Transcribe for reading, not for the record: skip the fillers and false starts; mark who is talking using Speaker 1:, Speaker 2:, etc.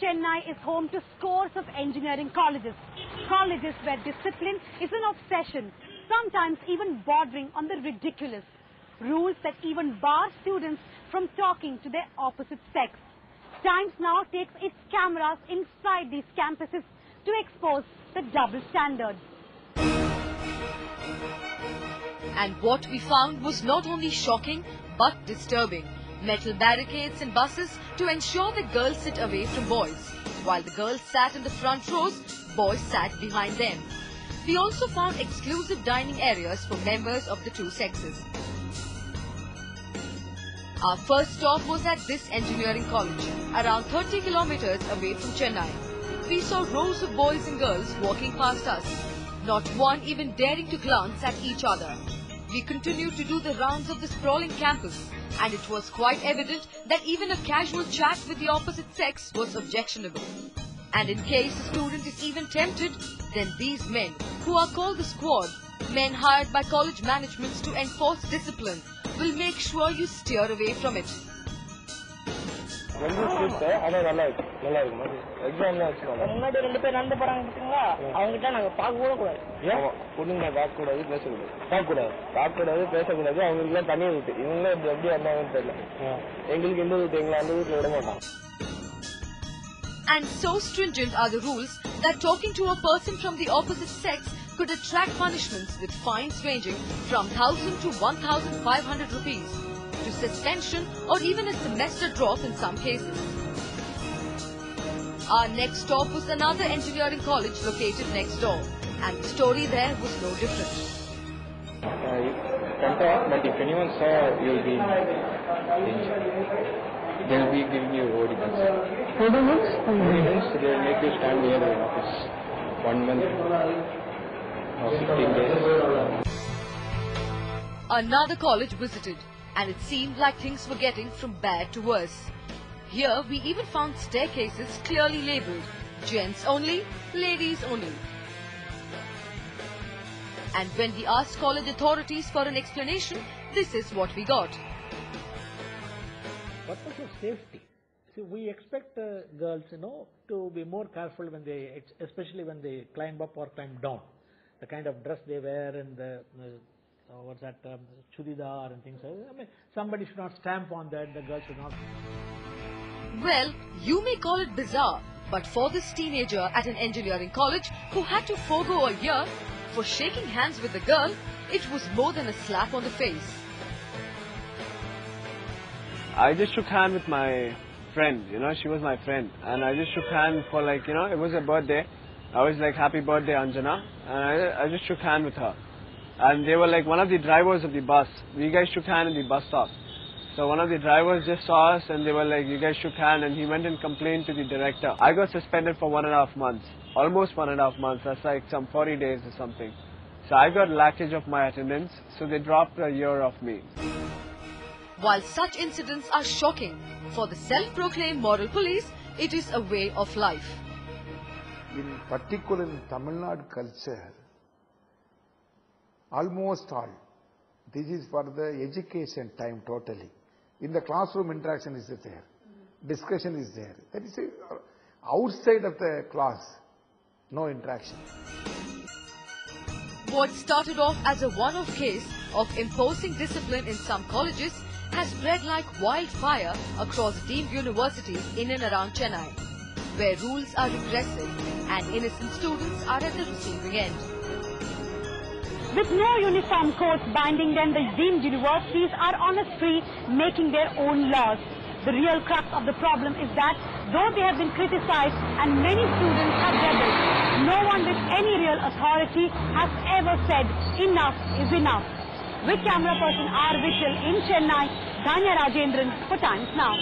Speaker 1: Chennai is home to scores of engineering colleges. Colleges where discipline is an obsession, sometimes even bordering on the ridiculous. Rules that even bar students from talking to their opposite sex. Times now takes its cameras inside these campuses to expose the double standards.
Speaker 2: And what we found was not only shocking but disturbing. Metal barricades in buses to ensure that girls sit away from boys. While the girls sat in the front rows, boys sat behind them. We also found exclusive dining areas for members of the two sexes. Our first stop was at this engineering college, around 30 kilometers away from Chennai. We saw rows of boys and girls walking past us, not one even daring to glance at each other. We continued to do the rounds of the sprawling campus, and it was quite evident that even a casual chat with the opposite sex was objectionable. And in case a student is even tempted, then these men, who are called the squad, men hired by college managements to enforce discipline, will make sure you steer away from it. And so stringent are the rules that talking to a person from the opposite sex could attract punishments with fines ranging from 1,000 to 1,500 rupees, to suspension or even a semester drop in some cases. Our next stop was another engineering college located next door, and the story there was no different.
Speaker 3: But if anyone saw, you'll be in danger. They'll be giving you ordinance.
Speaker 4: Ordinance?
Speaker 3: Ordinance, they'll make you stand near the office 1 month or 15 days.
Speaker 2: Another college visited, and it seemed like things were getting from bad to worse. Here we even found staircases clearly labelled, gents only, ladies only. And when we asked college authorities for an explanation, this is what we got.
Speaker 4: Purpose of safety. See, we expect girls, to be more careful when they, especially when they climb up or climb down. The kind of dress they wear and the chudidar and things. I mean, somebody should not stamp on that. The girl should not.
Speaker 2: Well, you may call it bizarre, but for this teenager at an engineering college who had to forego a year for shaking hands with the girl, it was more than a slap on the face.
Speaker 5: I just shook hand with my friend, she was my friend, and I just shook hand for it was her birthday. I was like, happy birthday Anjana, and I just shook hand with her. And they were like one of the drivers of the bus. We guys shook hand in the bus stop. So one of the drivers just saw us and they were like, you guys shook hand, and he went and complained to the director. I got suspended for 1.5 months, almost 1.5 months, that's like some 40 days or something. So I got lackage of my attendance, so they dropped a year off me.
Speaker 2: While such incidents are shocking, for the self-proclaimed moral police, it is a way of life.
Speaker 6: In particular in Tamil Nadu culture, almost all, this is for the education time totally. In the classroom interaction is there, discussion is there. That is outside of the class, no interaction.
Speaker 2: What started off as a one-off case of imposing discipline in some colleges has spread like wildfire across deemed universities in and around Chennai, where rules are regressive and innocent students are at the receiving end.
Speaker 1: With no uniform codes binding them, the deemed universities are on a spree making their own laws. The real crux of the problem is that though they have been criticized and many students have rebelled, no one with any real authority has ever said enough is enough. With camera person R. Vishal in Chennai, Dhanya Rajendran for Times Now.